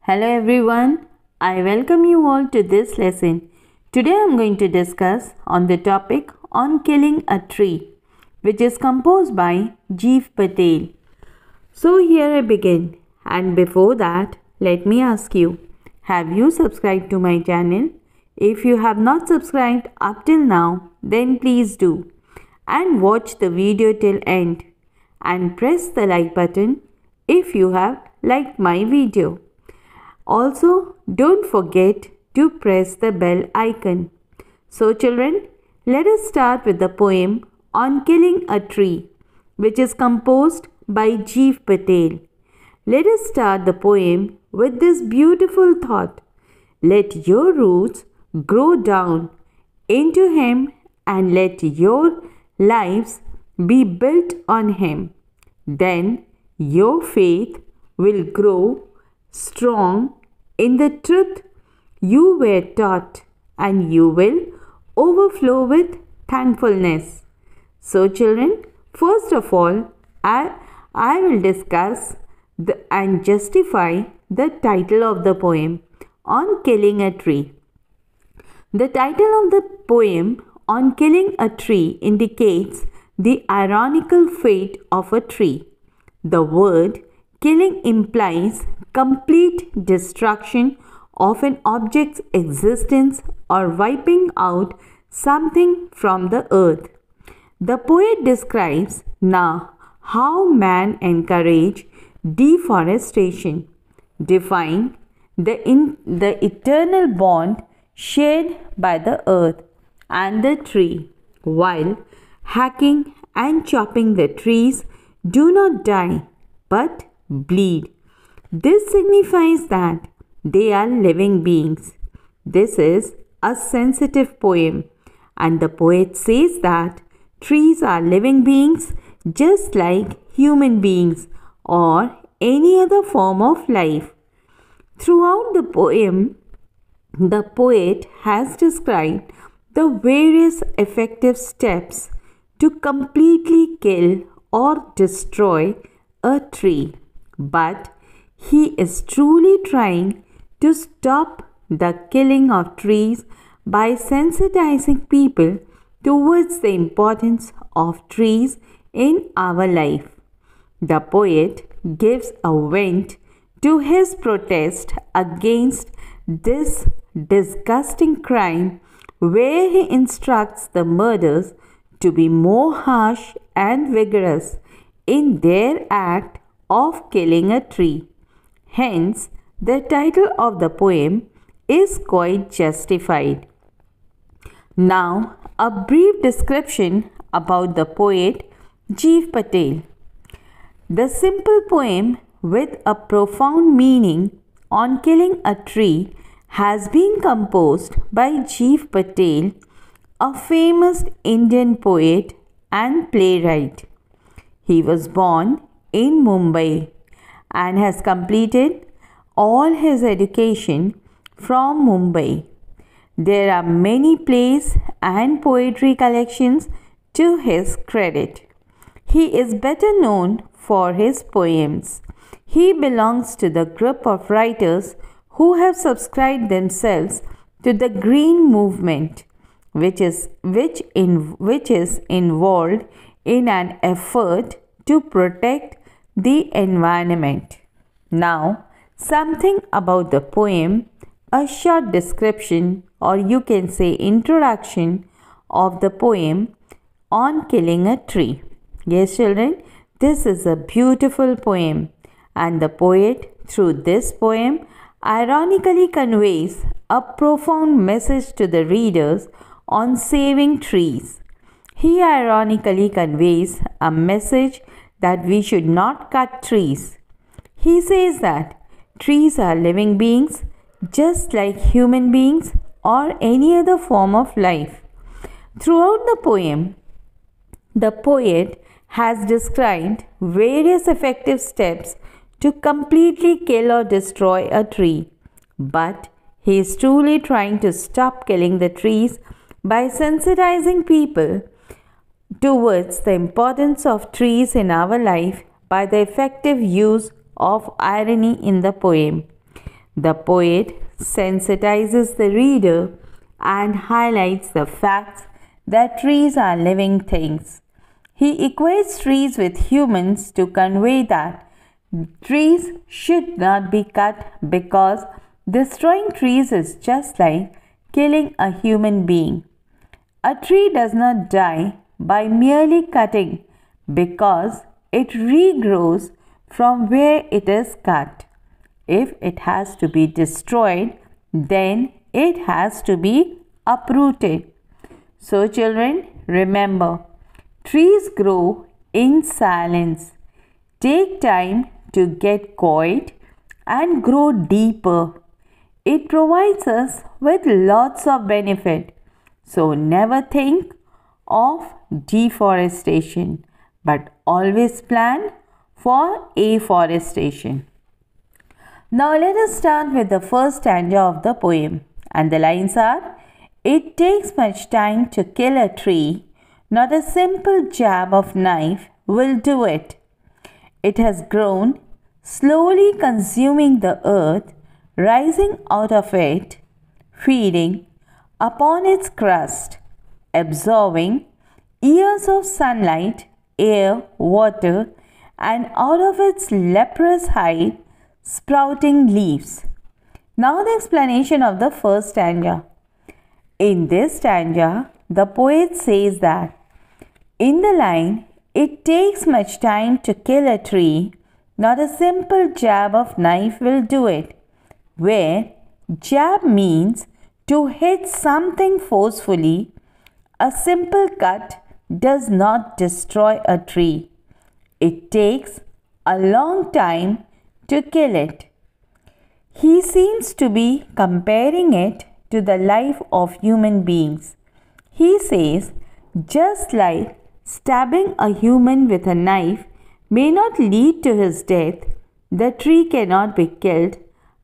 Hello everyone, I welcome you all to this lesson. Today I am going to discuss on the topic on killing a tree, which is composed by Jeev Patel. So here I begin, and before that let me ask you, have you subscribed to my channel? If you have not subscribed up till now, then please do and watch the video till end and press the like button if you have liked my video. Also, don't forget to press the bell icon. So children, let us start with the poem on killing a tree, which is composed by Jeev Patel. Let us start the poem with this beautiful thought. Let your roots grow down into him and let your lives be built on him. Then your faith will grow strong in the truth you were taught, and you will overflow with thankfulness. So children, first of all, I will discuss and justify the title of the poem on killing a tree. The title of the poem on killing a tree indicates the ironical fate of a tree. The word killing implies complete destruction of an object's existence or wiping out something from the earth. The poet describes now how man encouraged deforestation, defying the eternal bond shared by the earth and the tree, while hacking and chopping the trees do not die but bleed. This signifies that they are living beings. This is a sensitive poem, and the poet says that trees are living beings just like human beings or any other form of life. Throughout the poem, the poet has described the various effective steps to completely kill or destroy a tree, but he is truly trying to stop the killing of trees by sensitizing people towards the importance of trees in our life. The poet gives a vent to his protest against this disgusting crime, where he instructs the murderers to be more harsh and vigorous in their act of killing a tree. Hence, the title of the poem is quite justified. Now, a brief description about the poet Jeev Patel. The simple poem with a profound meaning on killing a tree has been composed by Jeev Patel, a famous Indian poet and playwright. He was born in Mumbai and has completed all his education from Mumbai. There are many plays and poetry collections to his credit. He is better known for his poems. He belongs to the group of writers who have subscribed themselves to the Green Movement, which is involved in an effort to protect the environment. Now, something about the poem, a short description, or you can say introduction of the poem on killing a tree. Yes, children, this is a beautiful poem, and the poet, through this poem, ironically conveys a profound message to the readers on saving trees. He ironically conveys a message that we should not cut trees. He says that trees are living beings just like human beings or any other form of life. Throughout the poem, the poet has described various effective steps to completely kill or destroy a tree, but he is truly trying to stop killing the trees by sensitizing people towards the importance of trees in our life by the effective use of irony in the poem. The poet sensitizes the reader and highlights the facts that trees are living things. He equates trees with humans to convey that trees should not be cut because destroying trees is just like killing a human being. A tree does not die by merely cutting because it regrows from where it is cut. If it has to be destroyed, then it has to be uprooted. So children, remember, trees grow in silence, take time to get quiet and grow deeper. It provides us with lots of benefit. So never think of deforestation, but always plan for afforestation. Now let us start with the first stanza of the poem, and the lines are: It takes much time to kill a tree, not a simple jab of knife will do it. It has grown, slowly consuming the earth, rising out of it, feeding upon its crust, absorbing years of sunlight, air, water, and out of its leprous hide, sprouting leaves. Now the explanation of the first stanza. In this stanza, the poet says that in the line, it takes much time to kill a tree, not a simple jab of knife will do it, where jab means to hit something forcefully, a simple cut does not destroy a tree. It takes a long time to kill it. He seems to be comparing it to the life of human beings. He says, just like stabbing a human with a knife may not lead to his death, the tree cannot be killed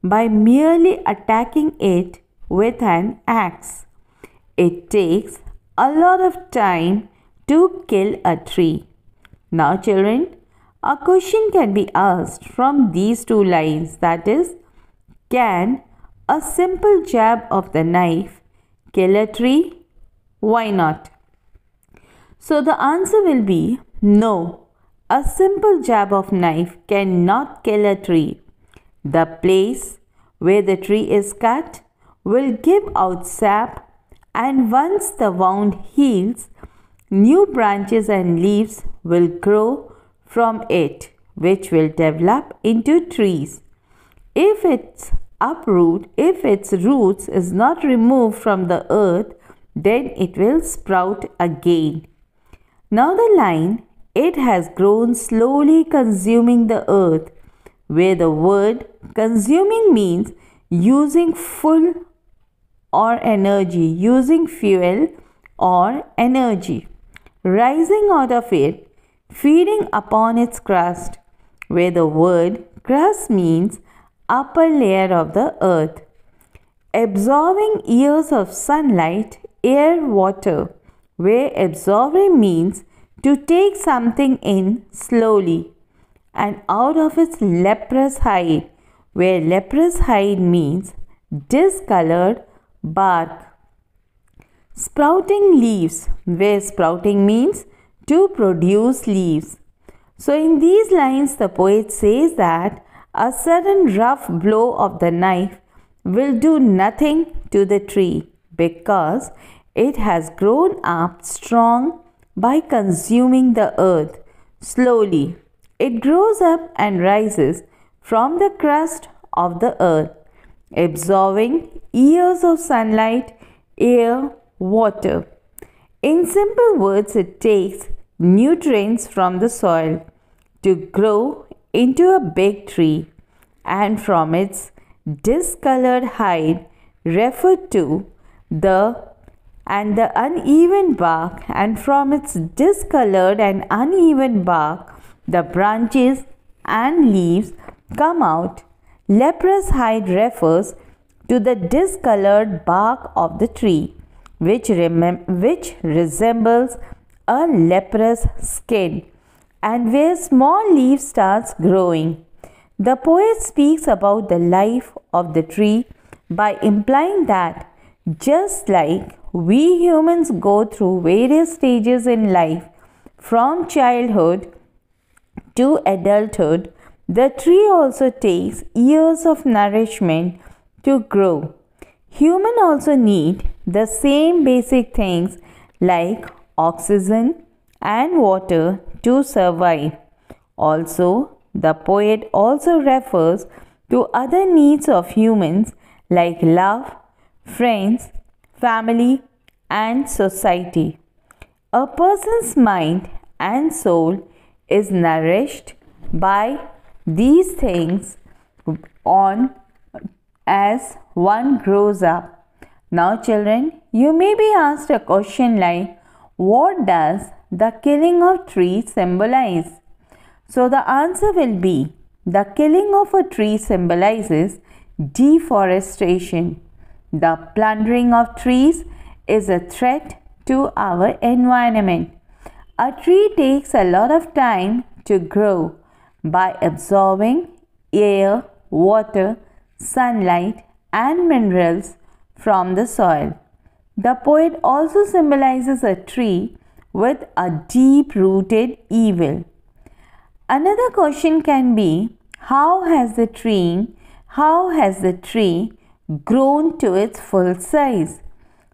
by merely attacking it with an axe. It takes a lot of time to kill a tree. Now children, a question can be asked from these two lines, that is, can a simple jab of the knife kill a tree? Why not? So the answer will be no. A simple jab of knife cannot kill a tree. The place where the tree is cut will give out sap, and once the wound heals, new branches and leaves will grow from it, which will develop into trees. If its roots is not removed from the earth, then it will sprout again. Now the line, it has grown slowly consuming the earth, where the word consuming means using full or energy, using fuel or energy, rising out of it, feeding upon its crust, where the word crust means upper layer of the earth, absorbing years of sunlight, air, water, where absorbing means to take something in slowly, and out of its leprous hide, where leprous hide means discolored bark, sprouting leaves, where sprouting means to produce leaves. So in these lines, the poet says that a sudden rough blow of the knife will do nothing to the tree because it has grown up strong by consuming the earth. Slowly, it grows up and rises from the crust of the earth, absorbing years of sunlight, air, water. In simple words, it takes nutrients from the soil to grow into a big tree, and from its discolored hide referred to the uneven bark, and from its discolored and uneven bark the branches and leaves come out. Leprous hide refers to the discolored bark of the tree, which resembles a leprous skin, and where small leaf starts growing. The poet speaks about the life of the tree by implying that just like we humans go through various stages in life from childhood to adulthood, the tree also takes years of nourishment to grow. Humans also need the same basic things like oxygen and water to survive. Also, the poet also refers to other needs of humans like love, friends, family, and society. A person's mind and soul is nourished by these things on as one grows up. Now, children, you may be asked a question like, what does the killing of trees symbolize? So the answer will be, the killing of a tree symbolizes deforestation. The plundering of trees is a threat to our environment. A tree takes a lot of time to grow by absorbing air, water, sunlight, and minerals from the soil. The poet also symbolizes a tree with a deep-rooted evil. Another question can be, how has the tree grown to its full size?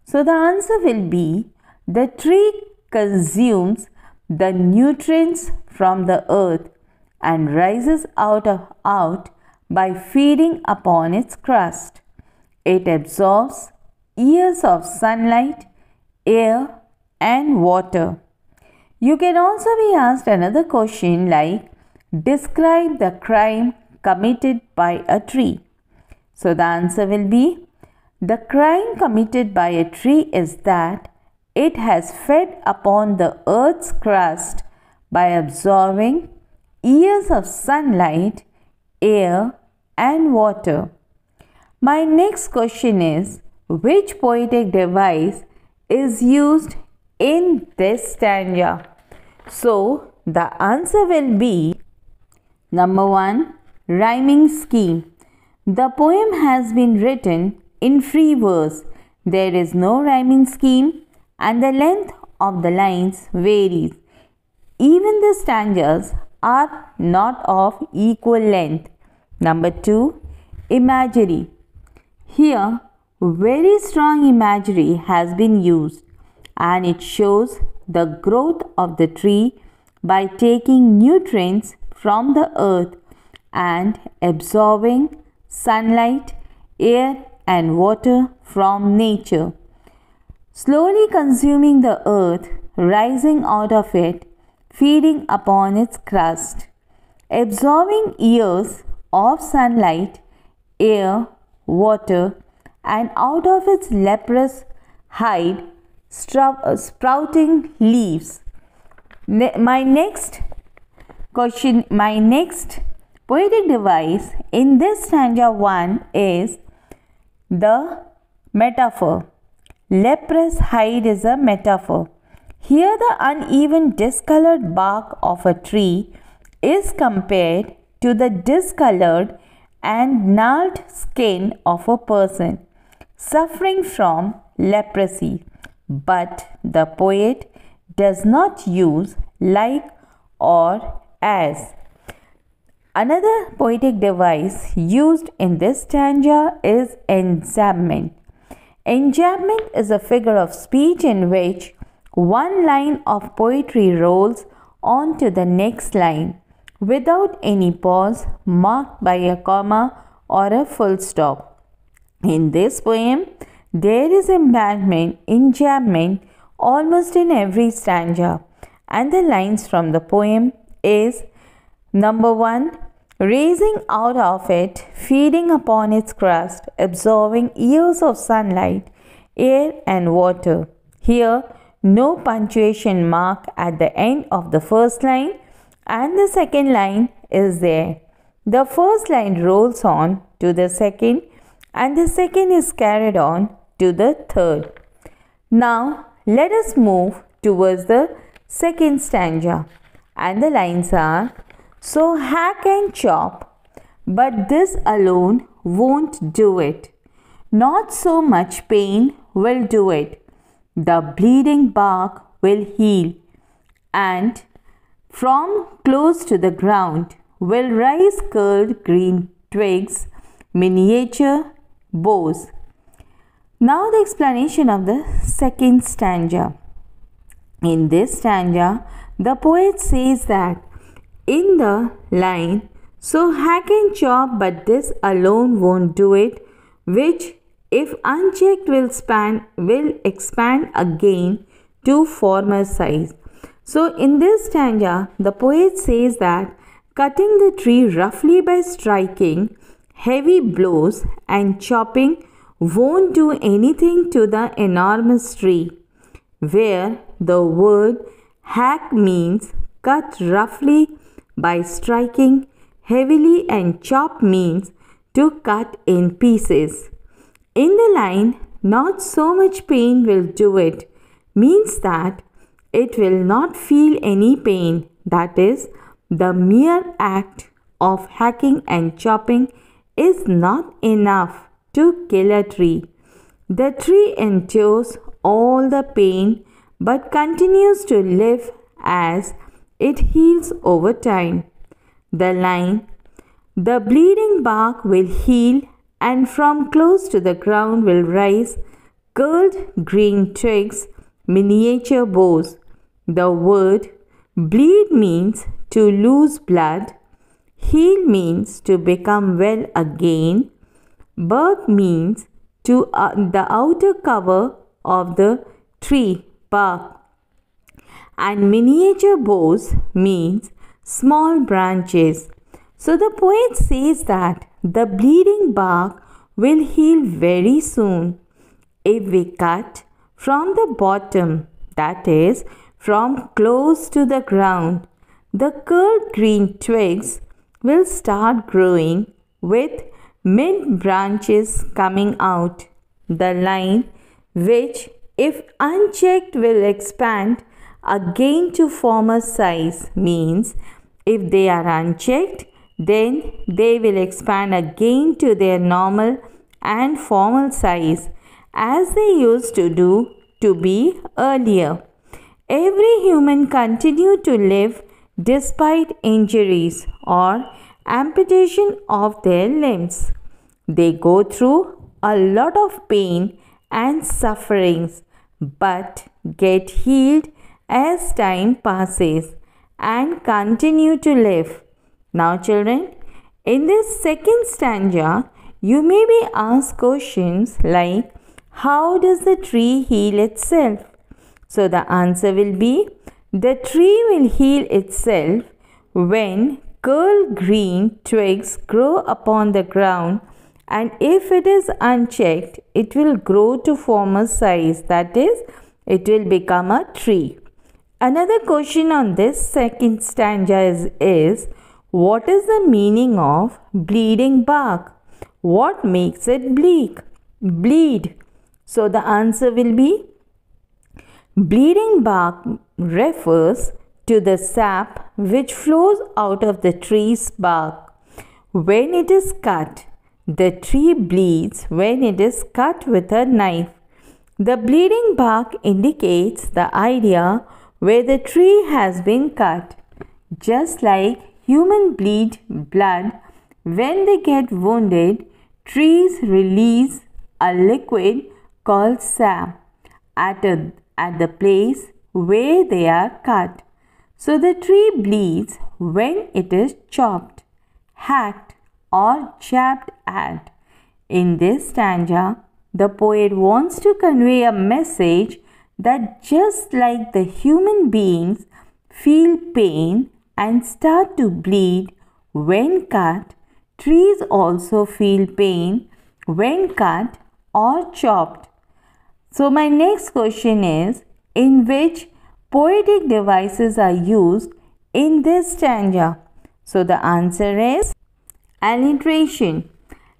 So the answer will be, the tree consumes the nutrients from the earth and rises out by feeding upon its crust. It absorbs years of sunlight, air, and water. You can also be asked another question like, describe the crime committed by a tree. So the answer will be, the crime committed by a tree is that it has fed upon the earth's crust by absorbing years of sunlight, air, and water. My next question is, which poetic device is used in this stanza? So the answer will be number 1, rhyming scheme. The poem has been written in free verse. There is no rhyming scheme and the length of the lines varies. Even the stanzas are not of equal length. Number 2, imagery. Here, very strong imagery has been used and it shows the growth of the tree by taking nutrients from the earth and absorbing sunlight, air, and water from nature. Slowly consuming the earth, rising out of it, feeding upon its crust, absorbing years of sunlight, air, water, and out of its leprous hide, sprouting leaves. My next poetic device in this stanza 1 is the metaphor. Leprous hide is a metaphor. Here the uneven discolored bark of a tree is compared to the discolored and gnarled skin of a person suffering from leprosy. But the poet does not use like or as. Another poetic device used in this stanza is enjambment. Enjambment is a figure of speech in which one line of poetry rolls on to the next line without any pause marked by a comma or a full stop. In this poem, there is enjambment almost in every stanza, and the lines from the poem is number 1, raising out of it, feeding upon its crust, absorbing years of sunlight, air, and water. Here, no punctuation mark at the end of the first line, and the second line is there. The first line rolls on to the second, and the second is carried on to the third. Now, let us move towards the second stanza, and the lines are, so hack and chop, but this alone won't do it. Not so much pain will do it. The bleeding bark will heal, and from close to the ground will rise curled green twigs, miniature boughs. Now the explanation of the second stanza. In this stanza, the poet says that in the line, so hack and chop, but this alone won't do it, which if unchecked will expand again to former size. So in this stanza, the poet says that cutting the tree roughly by striking heavy blows and chopping won't do anything to the enormous tree, where the word hack means cut roughly by striking heavily and chop means to cut in pieces. In the line, not so much pain will do it, means that it will not feel any pain. That is, the mere act of hacking and chopping is not enough to kill a tree. The tree endures all the pain but continues to live as it heals over time. The line, the bleeding bark will heal, and from close to the ground will rise curled green twigs, miniature boughs. The word bleed means to lose blood, heal means to become well again, bark means to the outer cover of the tree bark, and miniature boughs means small branches. So the poet says that the bleeding bark will heal very soon if we cut from the bottom, that is, from close to the ground. The curled green twigs will start growing with mid branches coming out. The line, which if unchecked will expand again to former size, means if they are unchecked, then they will expand again to their normal and formal size as they used to do to be earlier. Every human continue to live despite injuries or amputation of their limbs. They go through a lot of pain and sufferings but get healed as time passes and continue to live. Now children, in this second stanza, you may be asked questions like, how does the tree heal itself? So the answer will be, the tree will heal itself when curled green twigs grow upon the ground, and if it is unchecked, it will grow to former size, that is, it will become a tree. Another question on this second stanza is what is the meaning of bleeding bark? What makes it bleed? So the answer will be, bleeding bark refers to the sap which flows out of the tree's bark. When it is cut, the tree bleeds when it is cut with a knife. The bleeding bark indicates the idea where the tree has been cut. Just like humans bleed blood when they get wounded, trees release a liquid called sap at the place where they are cut. So the tree bleeds when it is chopped, hacked, or jabbed at. In this stanza, the poet wants to convey a message that just like the human beings feel pain and start to bleed when cut, trees also feel pain when cut or chopped. So my next question is, in which poetic devices are used in this stanza? So the answer is alliteration.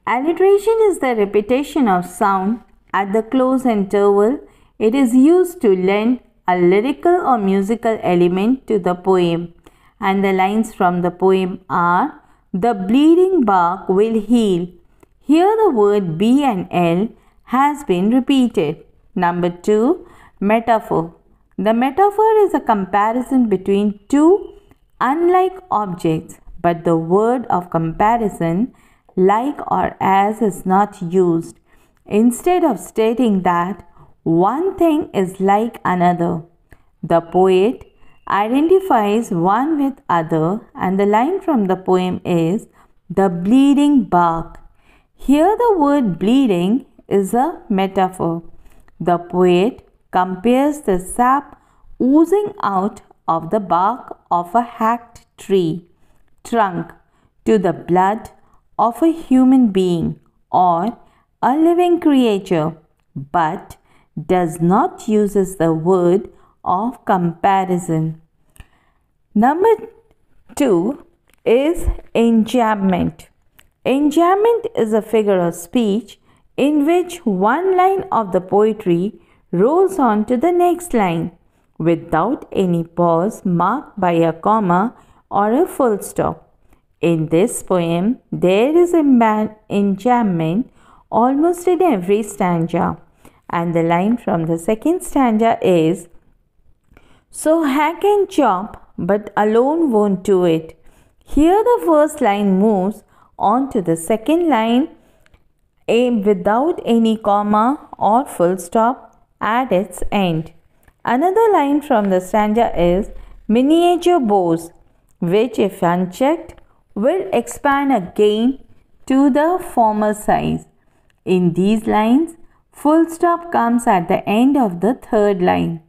Alliteration is the repetition of sound at the close interval. It is used to lend a lyrical or musical element to the poem. And the lines from the poem are, The bleeding bark will heal. Here the word B and L has been repeated. Number 2, metaphor. The metaphor is a comparison between two unlike objects, but the word of comparison, like or as, is not used. Instead of stating that one thing is like another, the poet identifies one with other, and the line from the poem is the bleeding bark. Here the word bleeding is a metaphor. The poet compares the sap oozing out of the bark of a hacked tree trunk to the blood of a human being or a living creature, but does not use the word of comparison. Number 2 is enjambment. Enjambment is a figure of speech in which one line of the poetry rolls on to the next line without any pause marked by a comma or a full stop. In this poem, there is enjambment almost in every stanza, and the line from the second stanza is, "So hack and chop, but alone won't do it." Here the first line moves on to the second line without any comma or full stop at its end. Another line from the stanza is miniature bows, which if unchecked will expand again to the former size. In these lines, full stop comes at the end of the third line.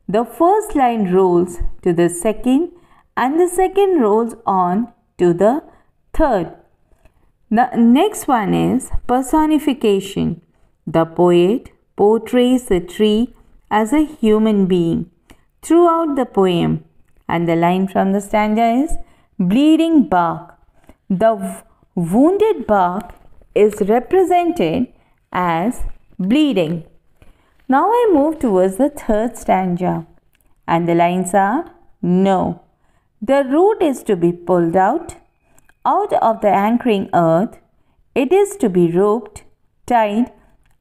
The first line rolls to the second and the second rolls on to the third. The next one is personification. The poet portrays the tree as a human being throughout the poem, and the line from the stanza is bleeding bark. The wounded bark is represented as bleeding. Now I move towards the third stanza, and the lines are, "No, the root is to be pulled out of the anchoring earth. It is to be roped, tied,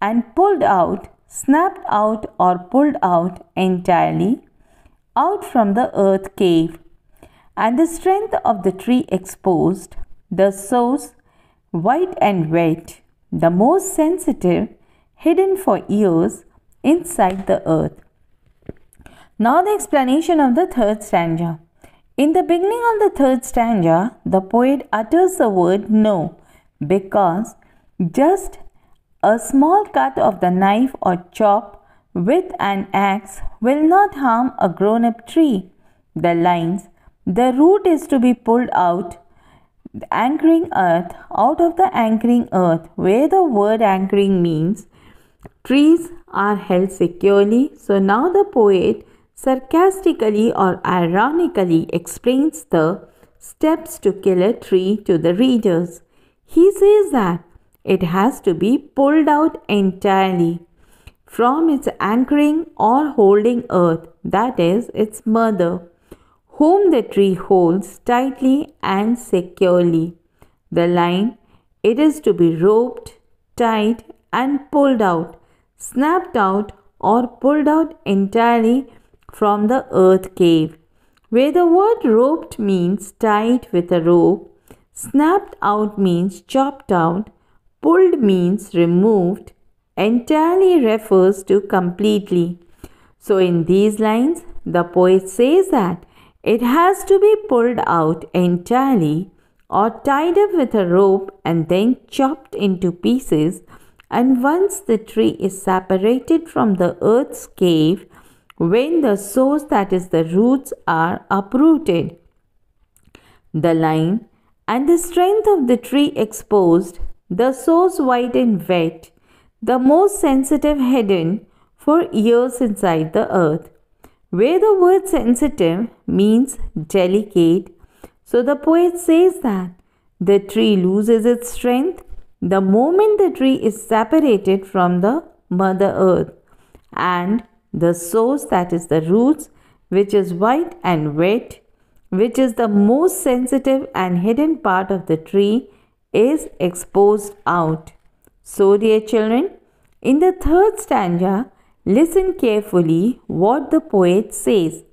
and pulled out, snapped out or pulled out entirely out from the earth cave, and the strength of the tree exposed, the source white and wet, the most sensitive, hidden for years inside the earth." Now the explanation of the third stanza. In the beginning of the third stanza, the poet utters the word "no" because just a small cut of the knife or chop with an axe will not harm a grown-up tree. The lines, "The root is to be pulled out of the anchoring earth," where the word anchoring means trees are held securely. So now the poet sarcastically or ironically explains the steps to kill a tree to the readers. He says that it has to be pulled out entirely from its anchoring or holding earth, that is, its mother, whom the tree holds tightly and securely. The line, "It is to be roped, tied, and pulled out, snapped out, or pulled out entirely from the earth cave," where the word roped means tied with a rope, snapped out means chopped out, pulled means removed, entirely refers to completely. So in these lines, the poet says that it has to be pulled out entirely or tied up with a rope and then chopped into pieces, and once the tree is separated from the earth's cave, when the source, that is the roots, are uprooted. The line, "And the strength of the tree exposed, the source white and wet, the most sensitive hidden for years inside the earth," where the word sensitive means delicate. So the poet says that the tree loses its strength the moment the tree is separated from the mother earth, and the source, that is the roots, which is white and wet, which is the most sensitive and hidden part of the tree, is exposed out. So, dear children, in the third stanza, listen carefully what the poet says.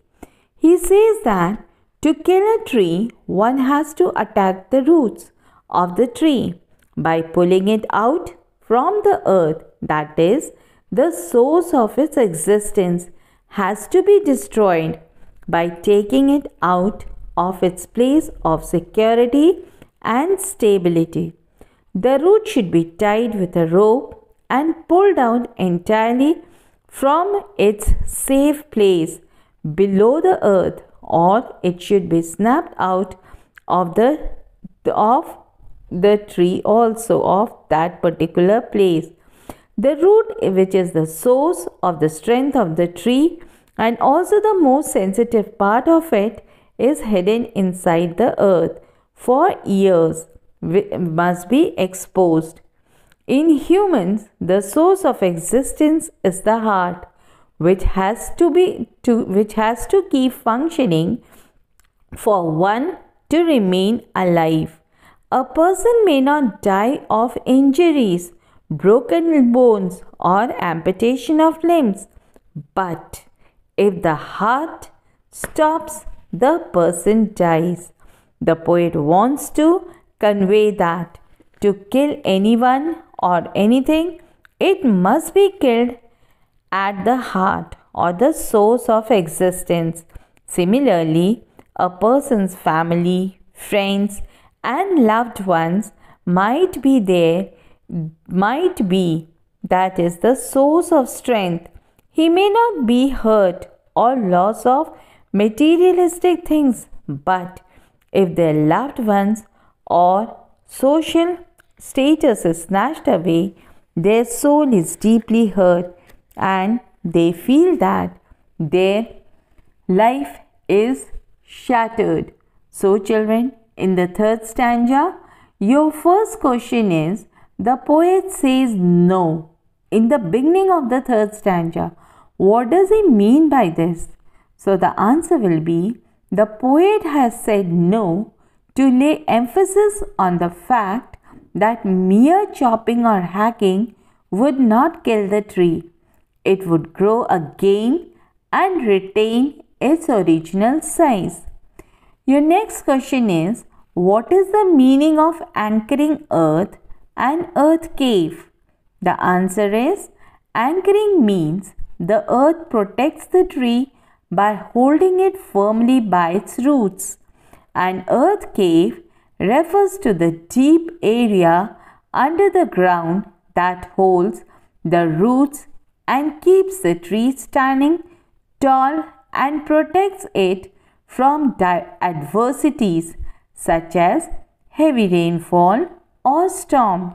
He says that to kill a tree, one has to attack the roots of the tree by pulling it out from the earth, that is, the source of its existence has to be destroyed by taking it out of its place of security and stability. The root should be tied with a rope and pulled out entirely from its safe place below the earth, or it should be snapped out of the tree also, of that particular place. The root, which is the source of the strength of the tree and also the most sensitive part of it, is hidden inside the earth for years, must be exposed. In humans, the source of existence is the heart, which has to keep functioning for one to remain alive. A person may not die of injuries, broken bones, or amputation of limbs, but if the heart stops, the person dies. The poet wants to convey that to kill anyone or anything, it must be killed at the heart or the source of existence. Similarly, a person's family, friends, and loved ones might be that is the source of strength. He may not be hurt or loss of materialistic things, but if their loved ones or social status is snatched away, their soul is deeply hurt and they feel that their life is shattered. So, children, in the third stanza, your first question is, the poet says no. In the beginning of the third stanza, what does he mean by this? So, the answer will be, the poet has said no to lay emphasis on the fact that mere chopping or hacking would not kill the tree. It would grow again and retain its original size. Your next question is, what is the meaning of anchoring earth and earth cave? The answer is, anchoring means the earth protects the tree by holding it firmly by its roots. An earth cave refers to the deep area under the ground that holds the roots and keeps the tree standing tall and protects it from adversities such as heavy rainfall or storm.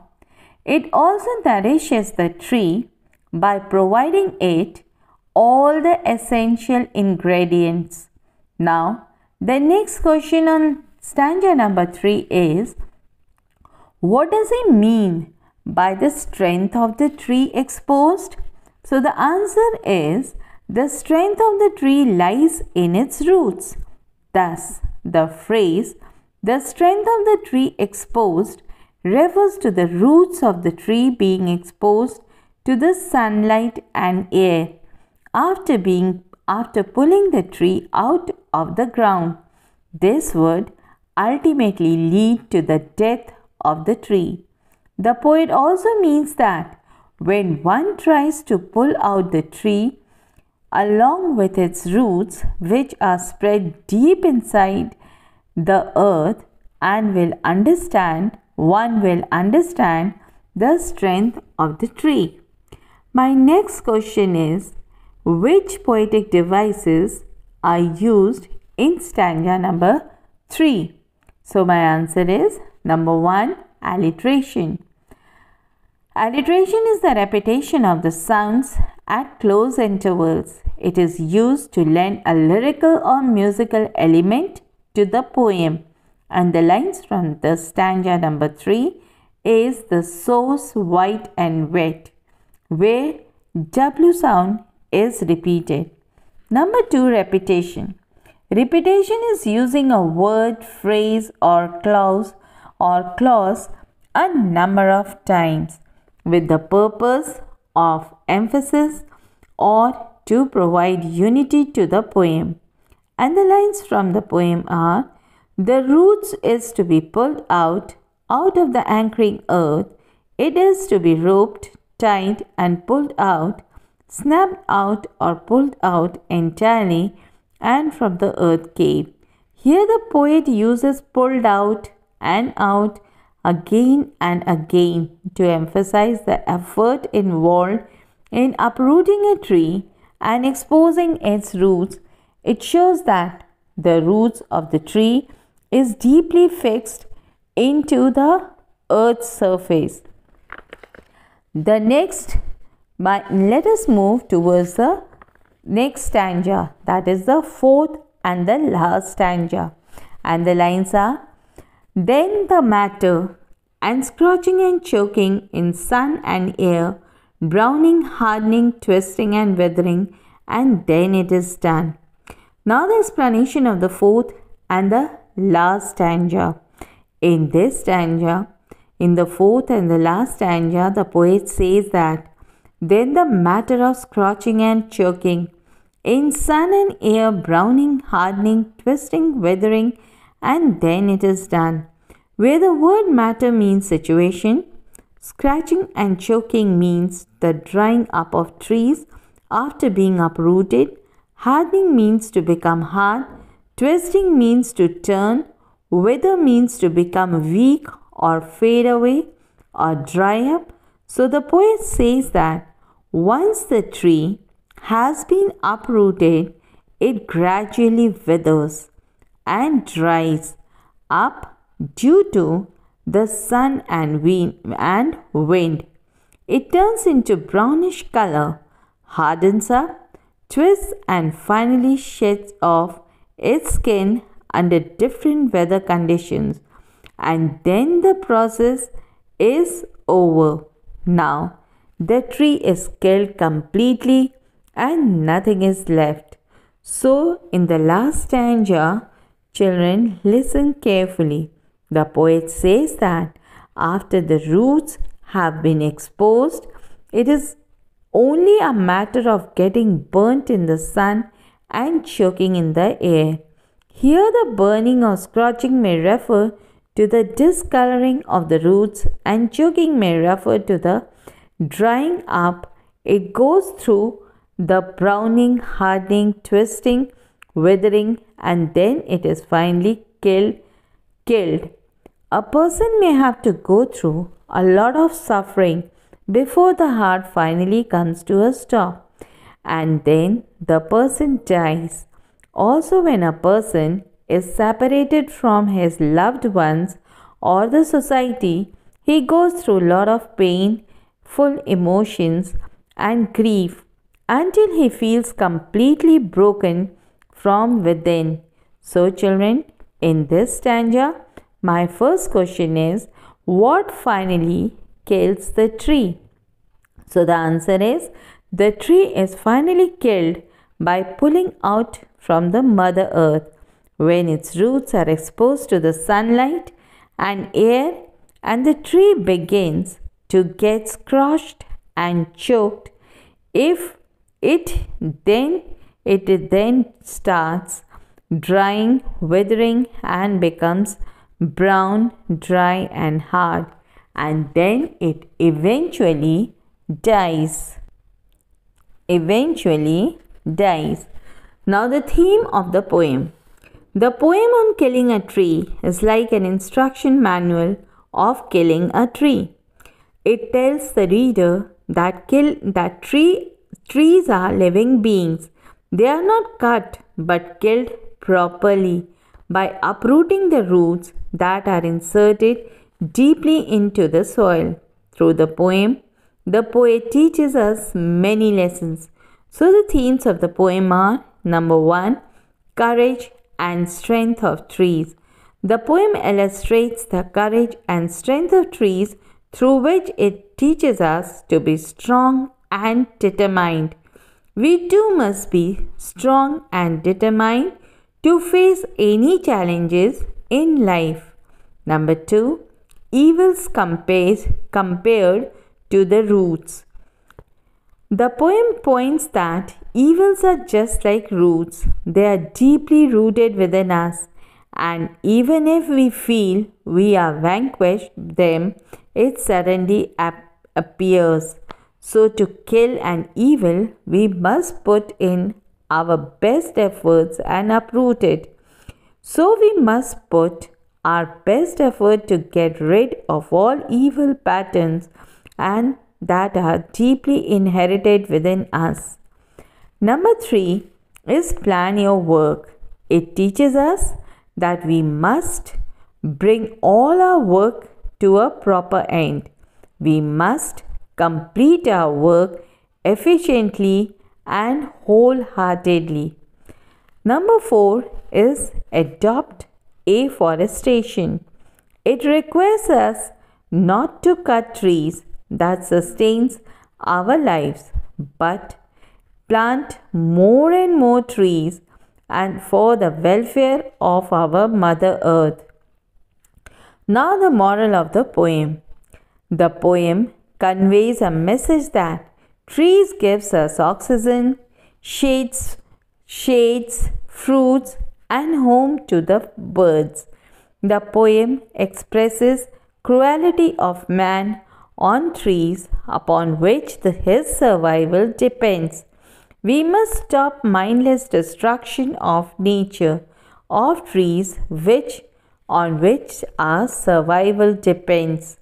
It also nourishes the tree by providing it all the essential ingredients. Now, the next question on stanza number 3 is, what does he mean by the strength of the tree exposed? So, the answer is, the strength of the tree lies in its roots. Thus, the phrase, the strength of the tree exposed, refers to the roots of the tree being exposed to the sunlight and air after pulling the tree out of the ground. This would ultimately lead to the death of the tree. The poet also means that when one tries to pull out the tree along with its roots, which are spread deep inside the earth, one will understand the strength of the tree. My next question is, which poetic devices are used in stanza number 3? So my answer is number 1, alliteration. Alliteration is the repetition of the sounds at close intervals. It is used to lend a lyrical or musical element to the poem. And the lines from the stanza number 3 is the source white and wet, where W sound is repeated. Number 2, repetition. Repetition is using a word, phrase, or clause a number of times with the purpose of emphasis or to provide unity to the poem. And the lines from the poem are: the roots is to be pulled out of the anchoring earth. It is to be roped, tied, and pulled out, snapped out or pulled out entirely and from the earth cave. Here the poet uses pulled out and out again and again to emphasize the effort involved in uprooting a tree and exposing its roots. It shows that the roots of the tree is deeply fixed into the earth's surface. Let us move towards the next stanza, that is the fourth and the last stanza. And the lines are: then the matter and scorching and choking in sun and air, browning, hardening, twisting and withering, and then it is done. Now the explanation of the fourth and the last stanza. In the fourth and the last stanza, the poet says that then the matter of scorching and choking in sun and air, browning, hardening, twisting, withering, and then it is done. Where the word matter means situation, scratching and choking means the drying up of trees after being uprooted, hardening means to become hard, twisting means to turn, wither means to become weak or fade away or dry up. So the poet says that once the tree has been uprooted, it gradually withers and dries up due to the sun and wind. It turns into brownish color, hardens up, twists, and finally sheds off its skin under different weather conditions. And then the process is over. Now the tree is killed completely and nothing is left. So in the last stanza, children, listen carefully. The poet says that after the roots have been exposed, it is only a matter of getting burnt in the sun and choking in the air. Here the burning or scorching may refer to the discoloring of the roots and choking may refer to the drying up. It goes through the browning, hardening, twisting, withering, and then it is finally killed. A person may have to go through a lot of suffering before the heart finally comes to a stop, and then the person dies. Also, when a person is separated from his loved ones or the society, he goes through a lot of pain, full emotions, and grief until he feels completely broken from within. So, children, in this stanza, my first question is, what finally kills the tree? So, the answer is, the tree is finally killed by pulling out from the Mother Earth when its roots are exposed to the sunlight and air, and the tree begins to get scorched and choked. It then starts drying, withering, and becomes brown, dry, and hard, and then it eventually dies. Now the theme of the poem. The poem on killing a tree is like an instruction manual of killing a tree. It tells the reader that trees are living beings. They are not cut but killed properly by uprooting the roots that are inserted deeply into the soil. Through the poem, the poet teaches us many lessons. So the themes of the poem are: number 1, courage and strength of trees. The poem illustrates the courage and strength of trees, through which it teaches us to be strong and determined. We too must be strong and determined to face any challenges in life. Number 2, evils compared to the roots. The poem points that evils are just like roots. They are deeply rooted within us, and even if we feel we are vanquished them, it suddenly appears. So to kill an evil, we must put in our best efforts and uproot it. So we must put our best effort to get rid of all evil patterns and that are deeply inherited within us. Number 3 is plan your work. It teaches us that we must bring all our work to a proper end. We must complete our work efficiently and wholeheartedly. Number 4 is adopt afforestation. It requires us not to cut trees that sustains our lives, but plant more and more trees and for the welfare of our Mother Earth. Now the moral of the poem. The poem conveys a message that trees gives us oxygen, shades, fruits and home to the birds. The poem expresses cruelty of man on trees upon which his survival depends. We must stop mindless destruction of nature, of trees on which our survival depends.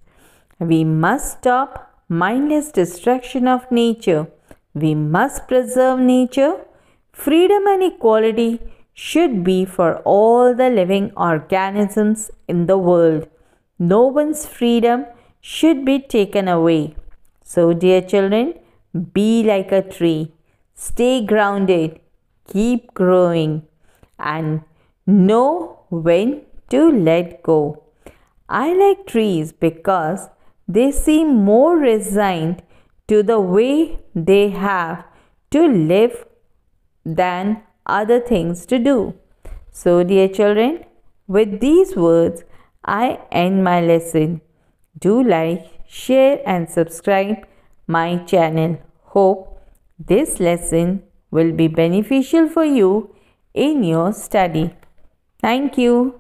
We must stop mindless destruction of nature. We must preserve nature. Freedom and equality should be for all the living organisms in the world. No one's freedom should be taken away. So, dear children, be like a tree. Stay grounded. Keep growing. And know when to let go. I like trees because they seem more resigned to the way they have to live than other things to do. So, dear children, with these words, I end my lesson. Do like, share and subscribe my channel. Hope this lesson will be beneficial for you in your study. Thank you.